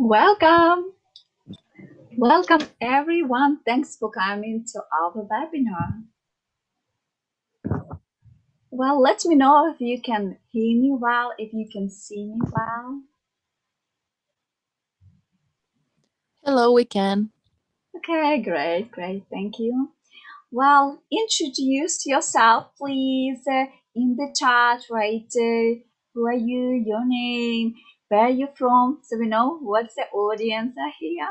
Welcome, welcome everyone. Thanks for coming to our webinar. Well, let me know if you can hear me well, if you can see me well. Hello, we can. Okay, great, thank you. Well, introduce yourself, please, in the chat, right? Who are you, your name, where are you from, so we know what's the audience are here.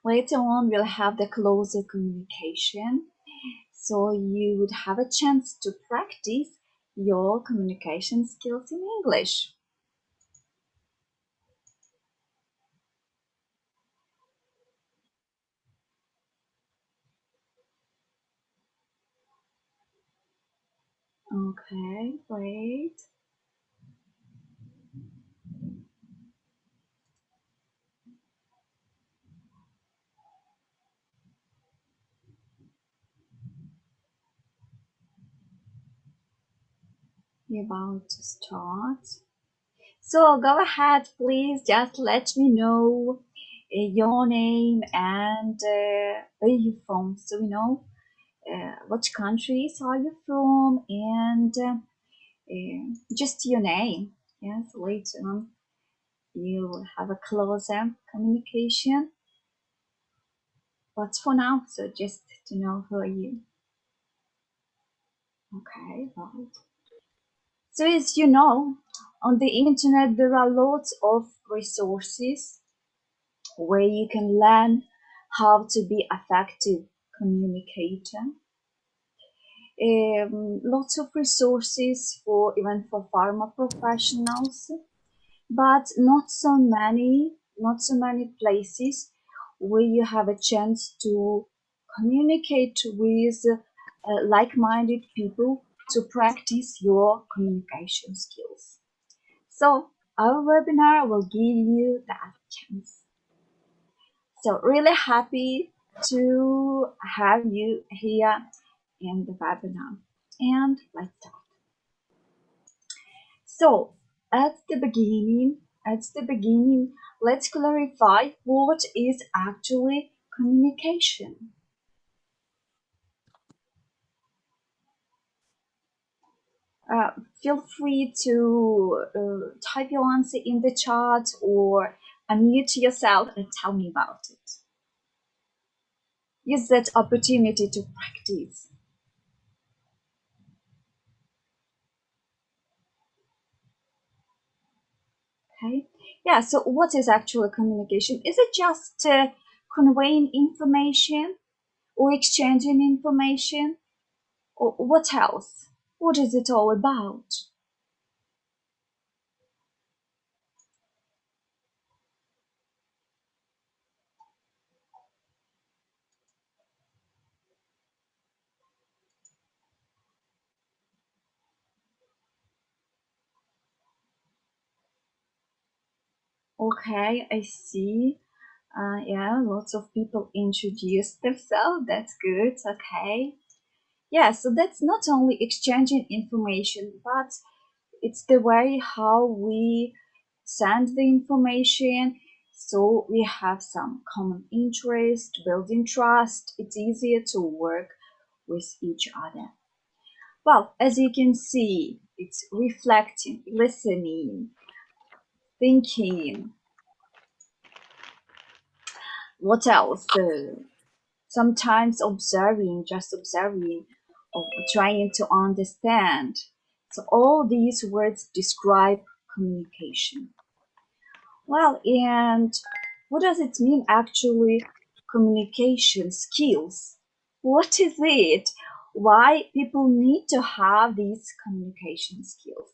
Later on, we'll have the closer communication. So you would have a chance to practice your communication skills in English. Okay, great. We're about to start. So go ahead, please. Just let me know your name and where you're from, so we know which countries are you from and just your name. Yes, later on you'll have a closer communication. But for now, so just to know who are you. Okay, right. So as you know, on the internet there are lots of resources where you can learn how to be effective communicator. Lots of resources for even for pharma professionals, but not so many places where you have a chance to communicate with like-minded people to practice your communication skills. So our webinar will give you that chance. So really happy to have you here in the webinar. And let's start. So at the beginning, let's clarify what is actually communication. Feel free to type your answer in the chat or unmute yourself and tell me about it. Use that opportunity to practice. Okay. Yeah. So, what is actual communication? Is it just conveying information or exchanging information, or what else? What is it all about? Okay, I see. Yeah, lots of people introduce themselves. That's good. Okay. Yeah, so that's not only exchanging information, but it's the way how we send the information. So we have some common interest, building trust. It's easier to work with each other. Well, as you can see, it's reflecting, listening, thinking. What else? Sometimes observing, just observing, or trying to understand. So all these words describe communication. Well, and what does it mean actually? Communication skills. What is it? Why people need to have these communication skills?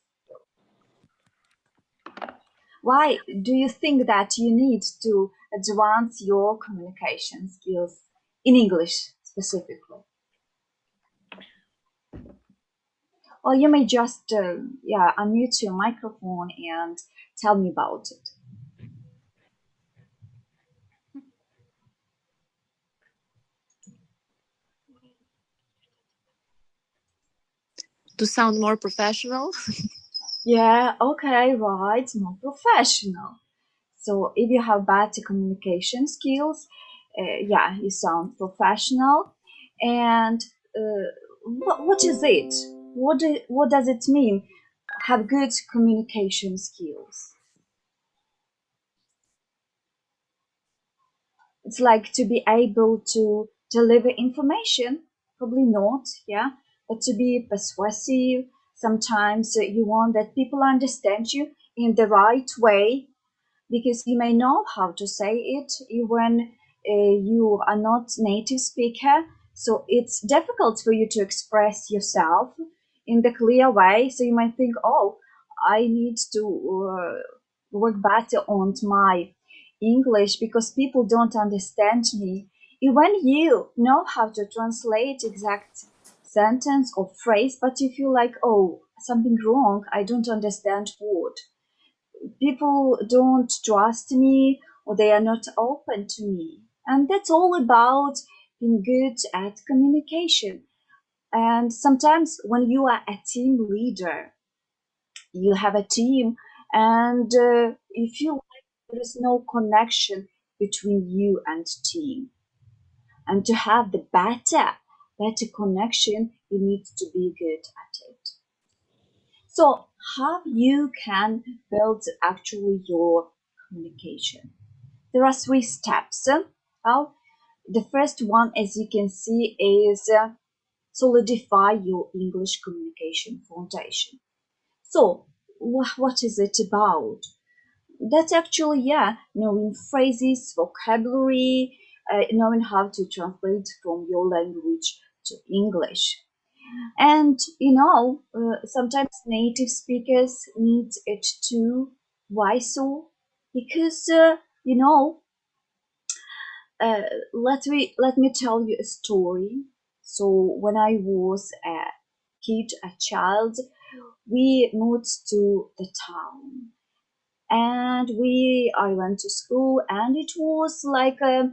Why do you think that you need to advance your communication skills in English specifically? Or you may just unmute your microphone and tell me about it. To sound more professional. Yeah, okay, right, more professional. So if you have better communication skills, yeah, you sound professional. And what is it? What does it mean? Have good communication skills. It's like to be able to deliver information, probably not, yeah, but to be persuasive. Sometimes you want that people understand you in the right way because you may know how to say it even you are not native speaker, so it's difficult for you to express yourself in the clear way. So you might think, oh, I need to work better on my English because people don't understand me. When you know how to translate exact sentence or phrase, but you feel like, oh, something wrong, I don't understand what, people don't trust me or they are not open to me. And that's all about being good at communication. And sometimes when you are a team leader, you have a team, and you feel like there is no connection between you and team. And to have the better connection, you need to be good at it. So how you can build actually your communication? There are three steps. Well, the first one, as you can see, is solidify your English communication foundation. So, what is it about? That's actually, yeah, knowing phrases, vocabulary, knowing how to translate from your language to English. And sometimes native speakers need it too. Why so? Because uh, let me tell you a story. So when I was a kid, a child, we moved to the town, and we I went to school, and it was like a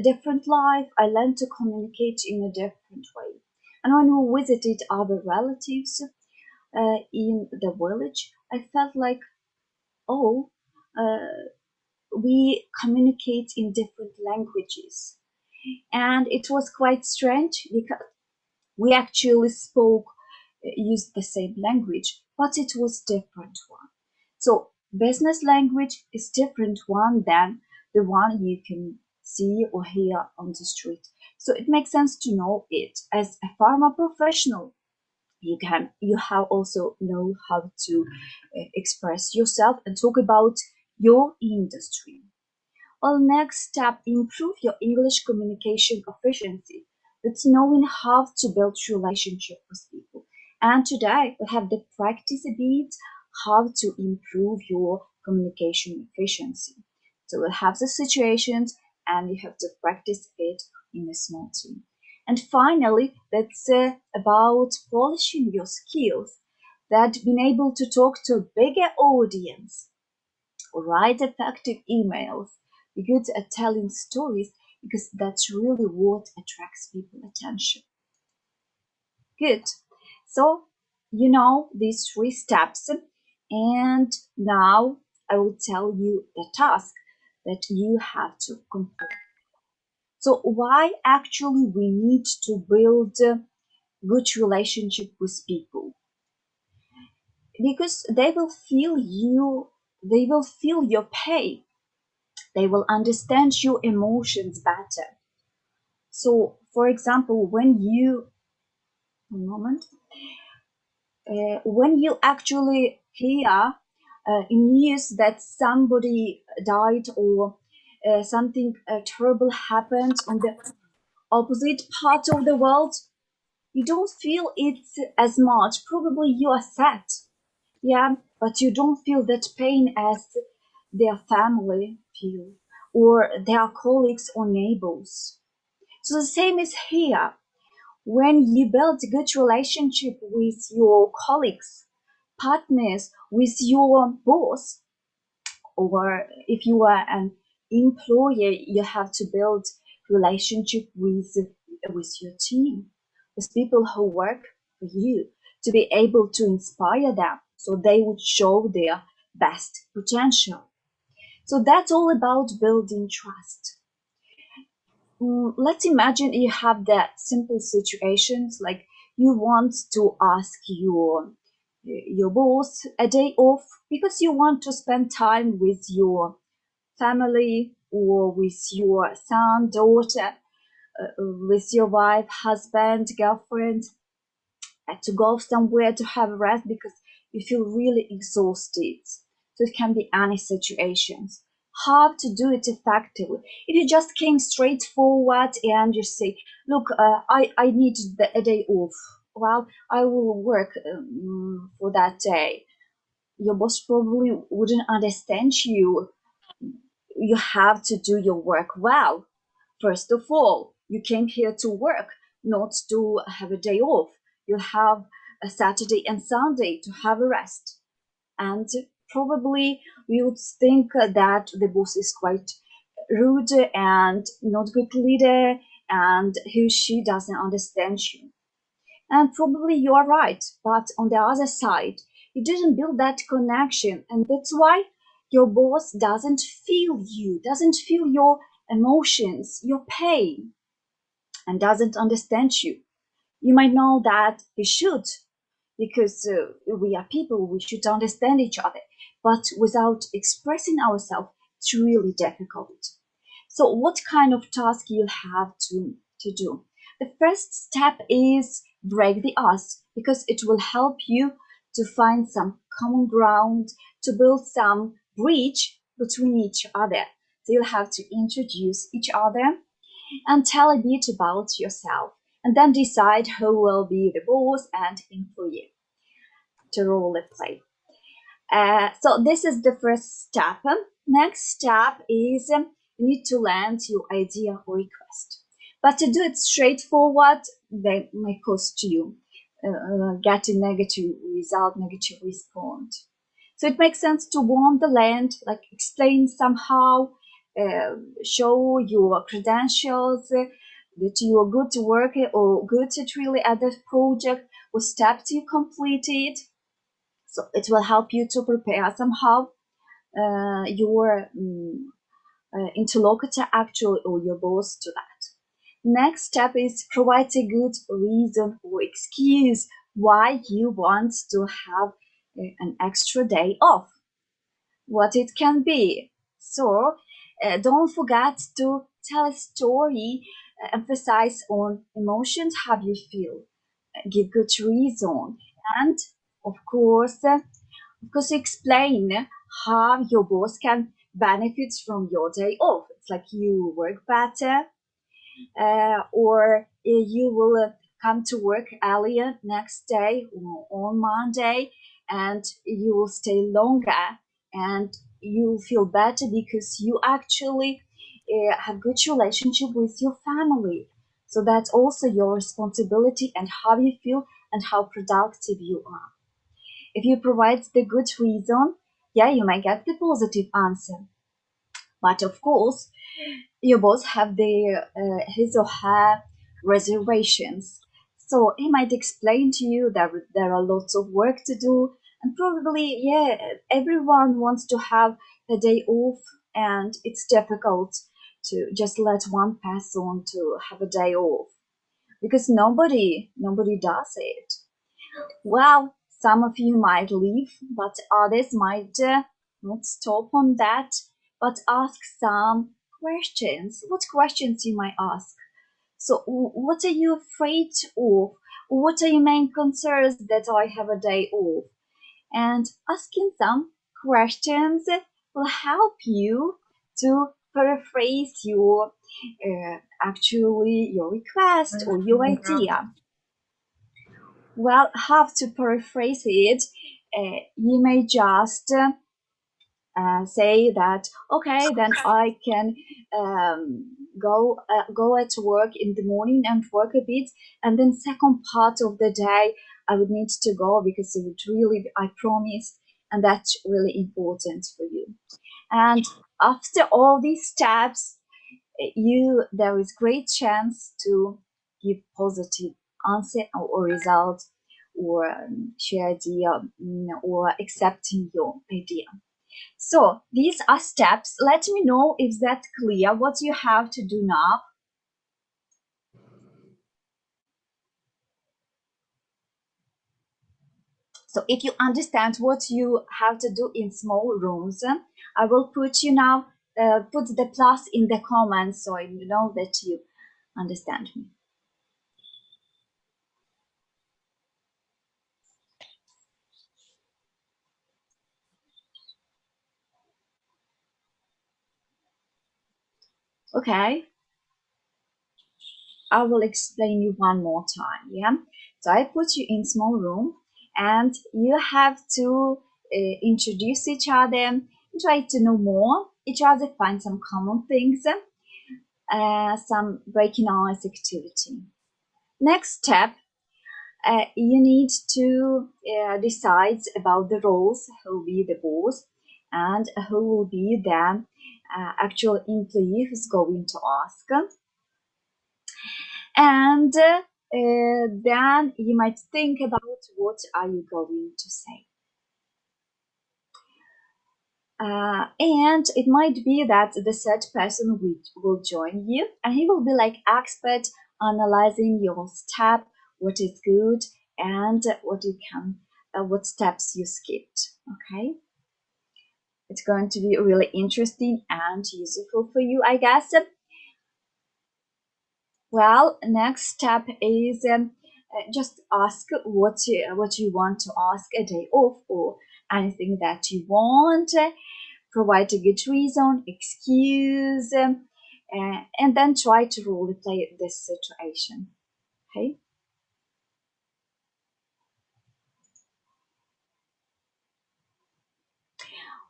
different life. I learned to communicate in a different way. And when we visited other relatives in the village, I felt like, oh, we communicate in different languages. And it was quite strange because we actually used the same language, but it was different one. So business language is different one than the one you can see or hear on the street. So it makes sense to know it. As a pharma professional, you have also know how to express yourself and talk about your industry. Well, next step, improve your English communication efficiency. That's knowing how to build relationship with people. And today we have the practice a bit how to improve your communication efficiency. So we'll have the situations and you have to practice it in a small team. And finally, that's about polishing your skills, that being able to talk to a bigger audience, write effective emails, be good at telling stories, because that's really what attracts people attention. Good. So you know these three steps, and now I will tell you the task that you have to complete. So why actually we need to build a good relationship with people? Because they will feel your pain, they will understand your emotions better. So, for example, one moment, when you actually hear in news that somebody died or something terrible happened on the opposite part of the world, you don't feel it as much. Probably you are sad, yeah, but you don't feel that pain as their family feel or their colleagues or neighbors. So the same is here. When you build a good relationship with your colleagues, partners, with your boss, or if you are an employer, you have to build relationship with your team, with people who work for you. to be able to inspire them so they would show their best potential. So that's all about building trust. Let's imagine you have that simple situations like you want to ask your boss a day off because you want to spend time with your family or with your son, daughter, with your wife, husband, girlfriend, to go somewhere to have a rest because you feel really exhausted. So it can be any situations. How to do it effectively? If you just came straightforward and you say, "Look, I need a day off. Well, I will work for that day." Your boss probably wouldn't understand you. You have to do your work well. First of all, you came here to work, not to have a day off. You'll have a Saturday and Sunday to have a rest. And probably we would think that the boss is quite rude and not good leader and he or she doesn't understand you. And probably you are right, but on the other side, you didn't build that connection, and that's why your boss doesn't feel you, doesn't feel your emotions, your pain, and doesn't understand you. You might know that he should, because we are people, we should understand each other, but without expressing ourselves, it's really difficult. So, what kind of task you have to do? The first step is break the ice because it will help you to find some common ground, to build some bridge between each other. So, you'll have to introduce each other and tell a bit about yourself, and then decide who will be the boss and employee to role play. So this is the first step. Next step is you need to land your idea or request. But to do it straightforward, they may cost you get a negative result, negative response. So it makes sense to warm the land, like explain somehow, show your credentials, that you are good to work or good at really at that project, what steps you completed, so it will help you to prepare somehow your interlocutor actually or your boss to that. Next step is provide a good reason or excuse why you want to have an extra day off. What it can be. So don't forget to tell a story, emphasize on emotions, how you feel, give good reason, and of course, explain how your boss can benefit from your day off. It's like you work better, or you will come to work earlier next day or on Monday, and you will stay longer, and you feel better because you actually have good relationship with your family. So that's also your responsibility and how you feel and how productive you are. If you provide the good reason, yeah, you might get the positive answer. But of course, you both have his or her reservations. So he might explain to you that there are lots of work to do, and probably, yeah, everyone wants to have a day off, and it's difficult to just let one person to have a day off because nobody does it. Well, some of you might leave, but others might not stop on that, but ask some questions. What questions you might ask? So, what are you afraid of? What are your main concerns that I have a day off? And asking some questions will help you to paraphrase your actually your request or your idea. Well, how to paraphrase it? You may just say that, okay, then I can go at work in the morning and work a bit, and then second part of the day I would need to go because it would really, I promise, and that's really important for you. And after all these steps, there is great chance to give positive answer or result or share the or accepting your idea. So these are steps. Let me know if that's clear what you have to do now. So if you understand what you have to do in small rooms, I will put you now, put the plus in the comments so you know that you understand me. Okay, I will explain you one more time. Yeah. So I put you in small room and you have to introduce each other, try to know more each other, find some common things, some breaking ice activity. Next step, you need to decide about the roles, who will be the boss and who will be the actual employee who's going to ask. And then you might think about what are you going to say. And it might be that the third person will join you and he will be like expert analyzing your step, what is good and what you can, what steps you skipped. Okay, it's going to be really interesting and useful for you, I guess. Well, next step is just ask what you want to ask a day off or anything that you want. Provide a good reason, excuse, and then try to role play this situation. Okay.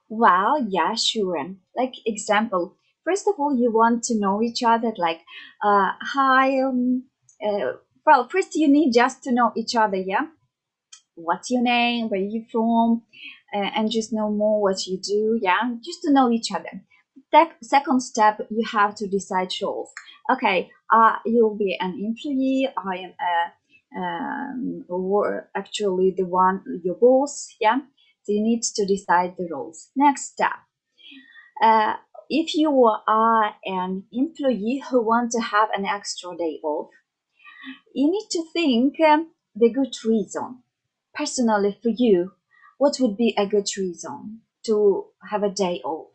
Well, yeah, sure. Like example, first of all, you want to know each other. Like, hi. Well, first you need just to know each other. Yeah, what's your name, where you from, and just know more what you do. Yeah, just to know each other. Second step, you have to decide roles. Okay, you'll be an employee. I am or actually the one your boss. Yeah, so you need to decide the roles. Next step, uh, if you are an employee who want to have an extra day off, you need to think the good reason. Personally, for you, what would be a good reason to have a day off?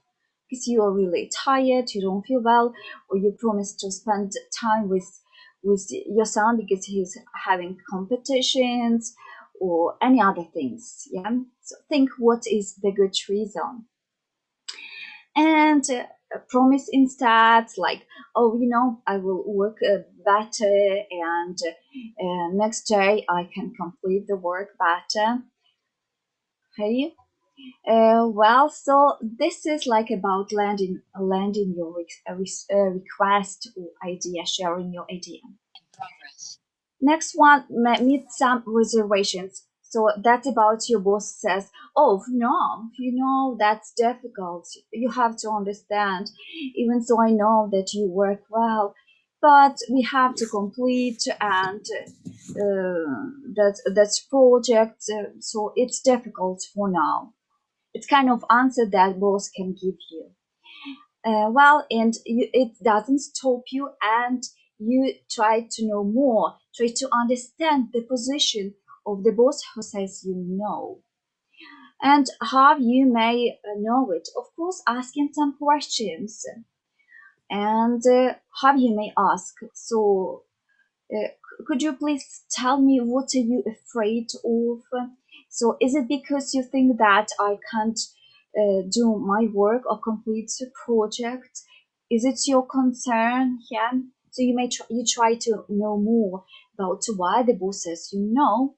Because you are really tired, you don't feel well, or you promise to spend time with your son because he's having competitions or any other things. Yeah. So think what is the good reason and promise instead like, oh, I will work better and next day I can complete the work better. Okay. Well, so this is like about landing your request or idea, sharing your idea. Next one, meet some reservations. So that's about your boss says, oh, no, that's difficult. You have to understand. Even so, I know that you work well, but we have to complete and that's project. So it's difficult for now. It's kind of answer that boss can give you. Well, and it doesn't stop you, and you try to know more, try to understand the position of the boss who says you know, and how you may know it. Of course, asking some questions, and how you may ask. So, could you please tell me what are you afraid of? So is it because you think that I can't do my work or complete the project? Is it your concern? Yeah. So you try to know more about why the boss says you know,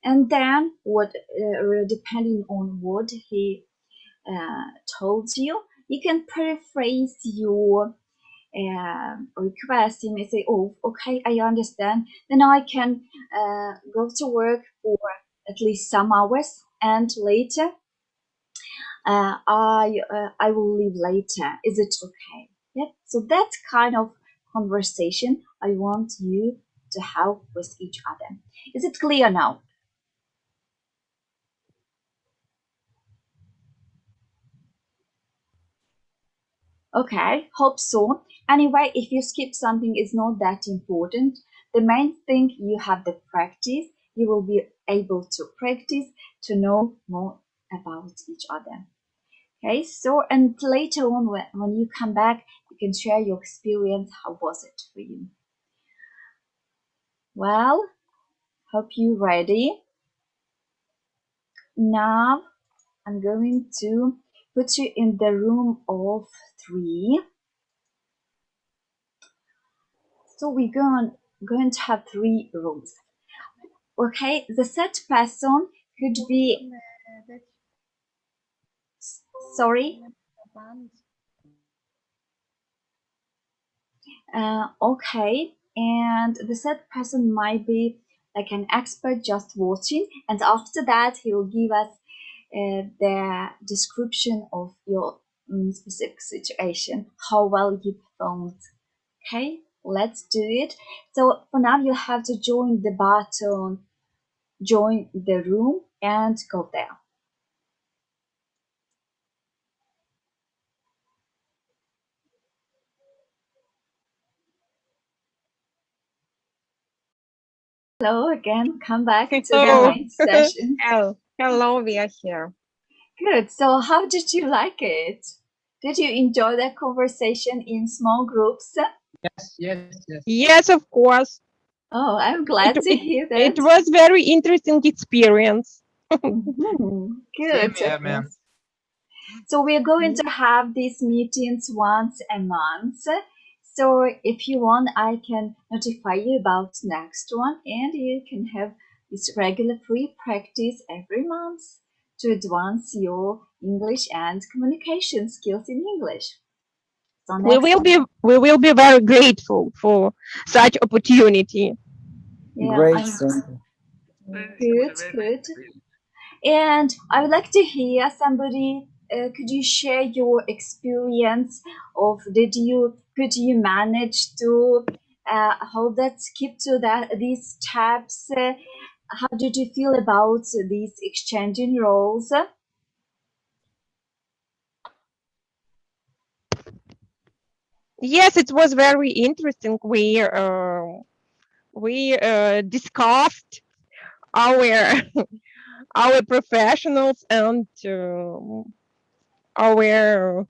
and then what depending on what he told you, you can paraphrase your request. You may say, oh, okay, I understand. Then I can go to work for at least some hours and later I will leave later. Is it okay? Yeah. So that's kind of conversation I want you to have with each other. Is it clear now? Okay, hope so. Anyway, if you skip something, it's not that important. The main thing you have the practice. You will be able to practice to know more about each other. Okay, so and later on when you come back, you can share your experience. How was it for you? Well, hope you ready. Now I'm going to put you in the room of three. So we're going to have three rooms. Okay, the third person could be sorry. Okay, and the third person might be like an expert just watching, and after that he will give us the description of your specific situation, how well you performed. Okay, let's do it. So for now, you have to join the button, join the room, and go there. Hello again. Come back to the Hello. main session. Hello, we are here. Good. So, how did you like it? Did you enjoy the conversation in small groups? Yes, yes, yes. Yes, of course. Oh, I'm It glad to it, hear it that. was very interesting experience. Good. Same here, ma'am. So we're going to have these meetings once a month. So if you want, I can notify you about next one, and you can have this regular free practice every month to advance your English and communication skills in English. So We next will one. be we will be very grateful for such opportunity. Yeah, Great, I'm thank you. It was a good, very nice good. experience. And I would like to hear somebody. Could you share your experience of could you manage to hold that skip to that these tabs? How did you feel about these exchanging roles? Yes, it was very interesting. We discussed our our professionals and our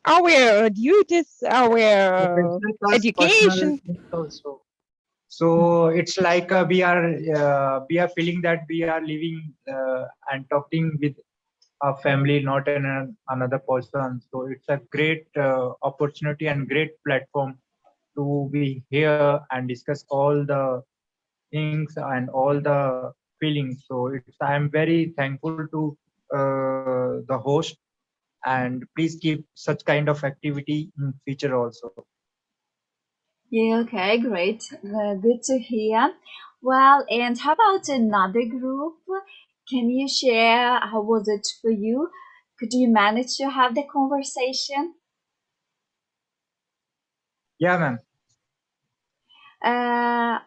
our duties, our Professional plus personal education. things also. So it's like we are feeling that we are living and talking with a family, not another person. So it's a great opportunity and great platform to be here and discuss all the things and all the feelings. So it's I'm very thankful to the host, and please keep such kind of activity in future also. Yeah, okay, great. Good to hear. Well, and how about another group? Can you share how was it for you? Could you manage to have the conversation? Yeah, ma'am. Uh,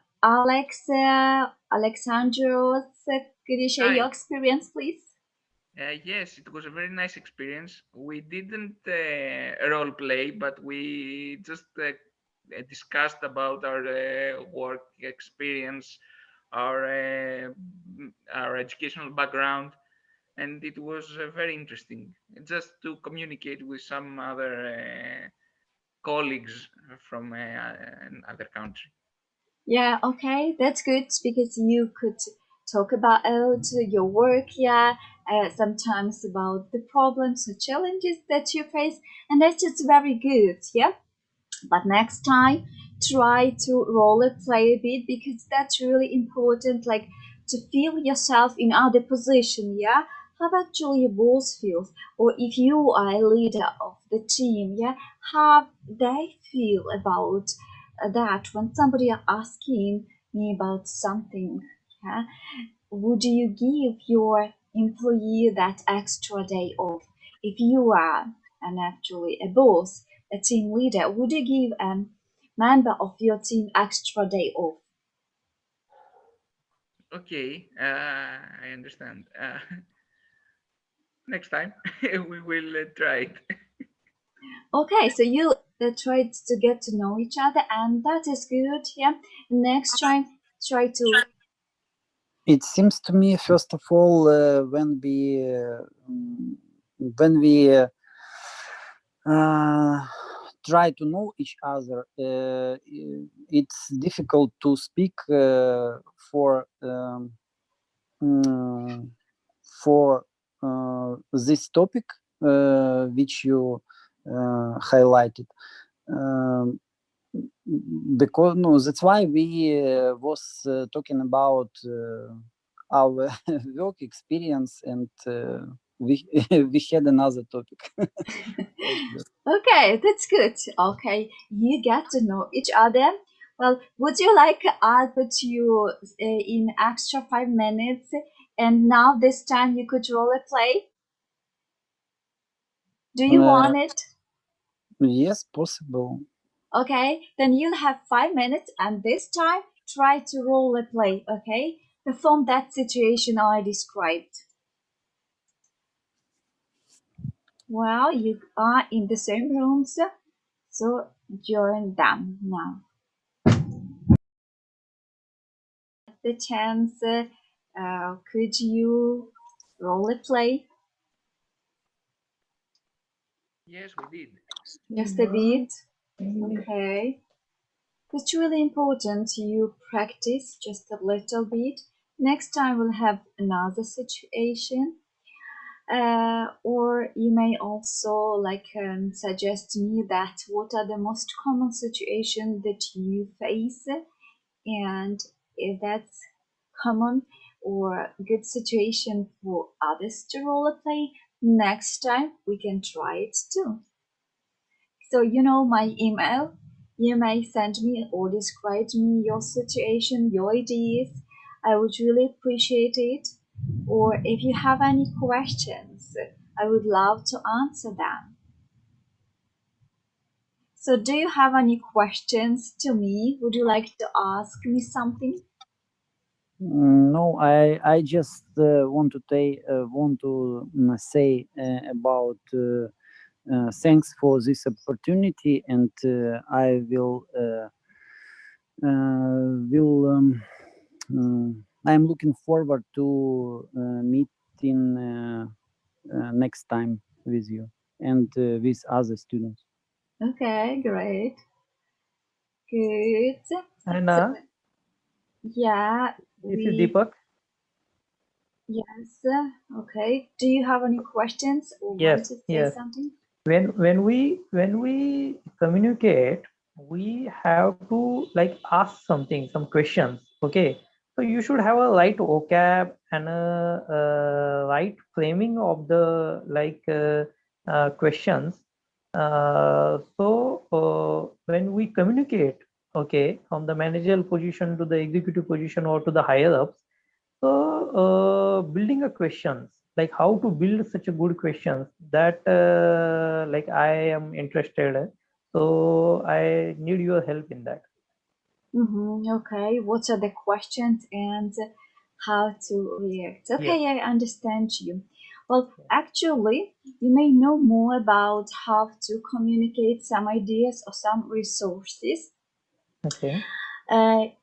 Alexandros, could you share your Hi. experience, please? Yes, it was a very nice experience. We didn't role play, but we just discussed about our work experience, our educational background, and it was very interesting. Just to communicate with some other colleagues from another country. Yeah, okay, that's good because you could talk about your work, yeah, sometimes about the problems, the challenges that you face, and that's just very good, yeah. But next time, try to role play a bit because that's really important. Like to feel yourself in other position. Yeah, how actually your boss feels, or if you are a leader of the team. Yeah, how they feel about that when somebody are asking me about something. Yeah, would you give your employee that extra day off if you are and actually a boss, a team leader? Would you give a member of your team extra day off? Okay, I understand. Next time we will try it. Okay, so you tried to get to know each other, and that is good. Yeah. Next, try to. It seems to me, first of all, when we try to know each other, it's difficult to speak for mm, for this topic which you highlighted. Um, because no, that's why we was talking about our work experience, and we we had another topic. Okay, that's good. Okay, you get to know each other. Well, would you like I put you in extra 5 minutes, and now this time you could role play? Do you want it? Yes, possible. Okay, then you'll have 5 minutes, and this time try to role play. Okay, perform that situation I described. Well, you are in the same rooms, so join them now. The chance, could you role play Yes, we did. just a bit? Okay. It's really important you practice just a little bit. Next time we'll have another situation. Or you may also suggest me that what are the most common situations that you face, and if that's common or good situation for others to role play, next time we can try it too. So you know my email. You may send me or describe me your situation, your ideas. I would really appreciate it. Or if you have any questions, I would love to answer them. So do you have any questions to me? Would you like to ask me something? No, I just want to say about thanks for this opportunity, and I I'm looking forward to meeting next time with you and with other students. Okay, great. Good. And So, yeah, this is we, Deepak. yes, okay. Do you have any questions or want Yes, to say yes. something? When we communicate, we have to like ask something, some questions. Okay, so you should have a right vocab and a right framing of the questions. When we communicate, okay, from the managerial position to the executive position or to the higher ups, so building a questions, like how to build such a good questions, that like I am interested. So I need your help in that. Okay, what are the questions and how to react? Yes. Okay, I understand you. Well, actually, you may know more about how to communicate some ideas or some resources Okay.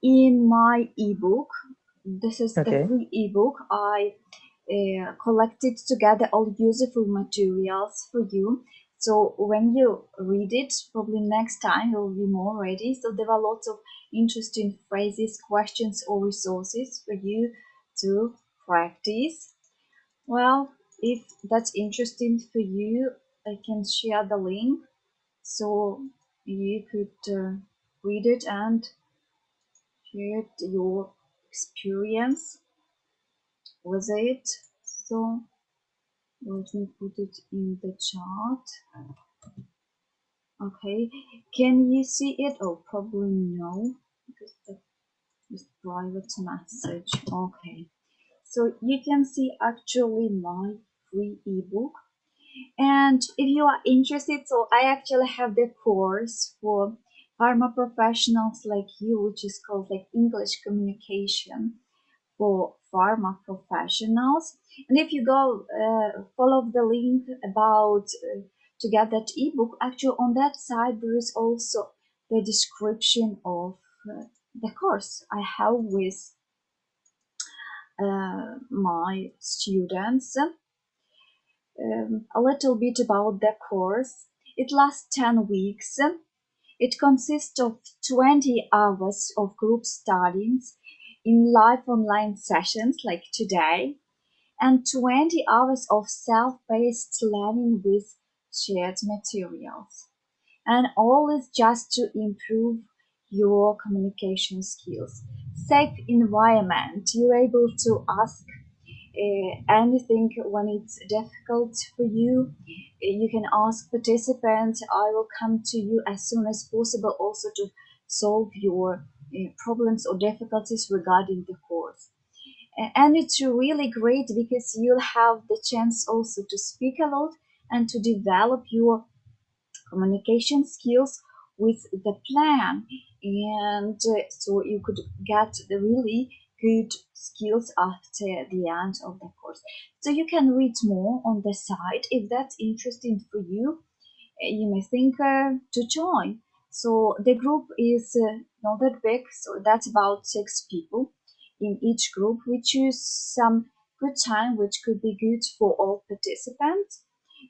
in my ebook. This is the Okay. free ebook. I collected together all useful materials for you. So when you read it, probably next time you'll be more ready. So there are lots of interesting phrases, questions, or resources for you to practice. Well, if that's interesting for you, I can share the link so you could read it and share your experience with it. So let me put it in the chat. Okay, can you see it? Oh, probably no, because that is private message. Okay, so you can see actually my free ebook. And if you are interested, so I actually have the course for pharma professionals like you, which is called like English communication for pharma professionals. And if you go follow the link about to get that ebook, actually on that side there is also the description of the course I have with my students. A little bit about the course. It lasts 10 weeks. It consists of 20 hours of group studies in live online sessions like today, and 20 hours of self-paced learning with shared materials. And all is just to improve your communication skills. Safe environment. You're able to ask anything when it's difficult for you. You can ask participants. I will come to you as soon as possible also to solve your problems or difficulties regarding the course. And it's really great because you'll have the chance also to speak a lot and to develop your communication skills with the plan, and so you could get the really good skills after the end of the course. So you can read more on the site if that's interesting for you. You may think to join. So the group is not that big, so that's about 6 people in each group. We choose some good time which could be good for all participants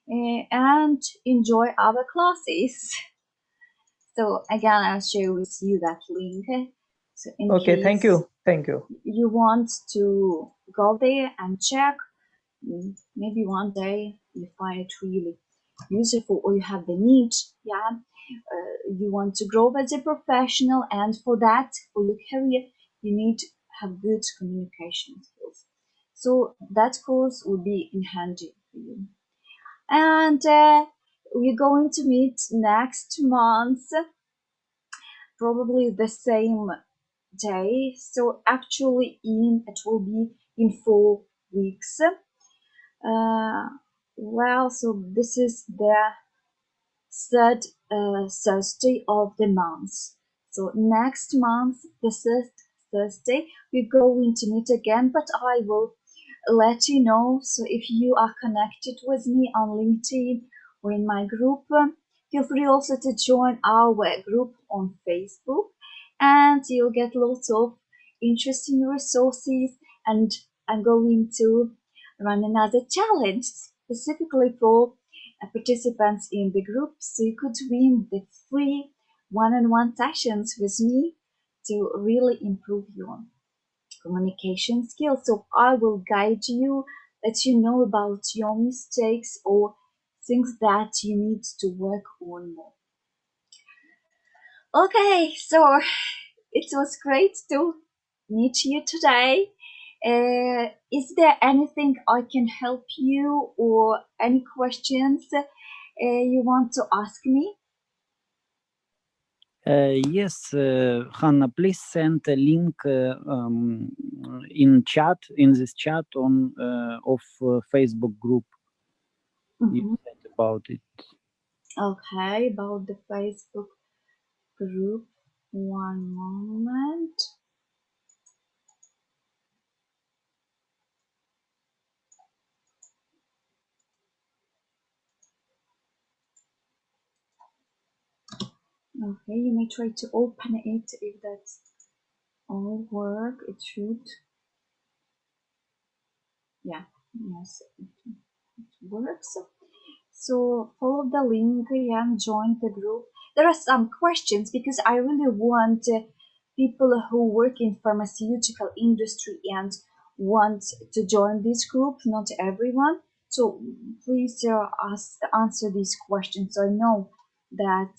and enjoy our classes. So again, I'll share with you that link. So in Okay, case thank you. Thank you. you want to go there and check, maybe one day you find it really useful or you have the need, you want to grow as a professional, and for that, for your career, you need to have good communication skills. So that course will be in handy for you. And we're going to meet next month, probably the same day. So actually, it will be in 4 weeks. Well, so this is the third Thursday of the month. So next month, the third Thursday, we're going to meet again, but I will let you know. So if you are connected with me on LinkedIn or in my group, feel free also to join our group on Facebook, and you'll get lots of interesting resources. And I'm going to run another challenge specifically for participants in the group, so you could win the free one-on-one sessions with me to really improve your communication skills. So I will guide you, let you know about your mistakes or things that you need to work on more. Okay, so it was great to meet you today. Is there anything I can help you or any questions you want to ask me? Yes, Hannah, please send a link in this chat on of Facebook group. You said about it. Okay, about the Facebook group. One moment. Okay, you may try to open it if that's all work. It should. Yeah, yes, it works. So follow the link and join the group. There are some questions because I really want people who work in pharmaceutical industry and want to join this group. Not everyone. So please answer these questions. So I know that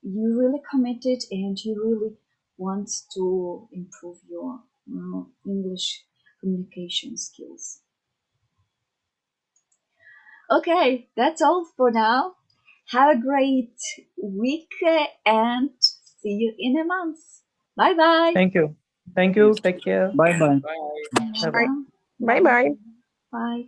you really committed and you really want to improve your English communication skills. Okay, that's all for now. Have a great week and see you in a month. Bye bye. Thank you. Thank you. Take care. Bye bye. Bye. Bye bye. Bye bye. Bye.